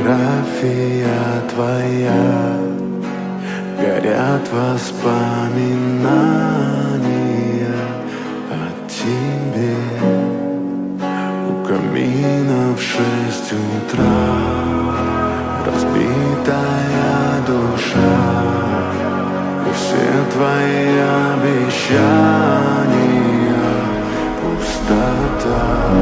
фотография твоя, горят воспоминания о тебе. У камина в 6 утра разбитая душа, и все твои обещания пустота.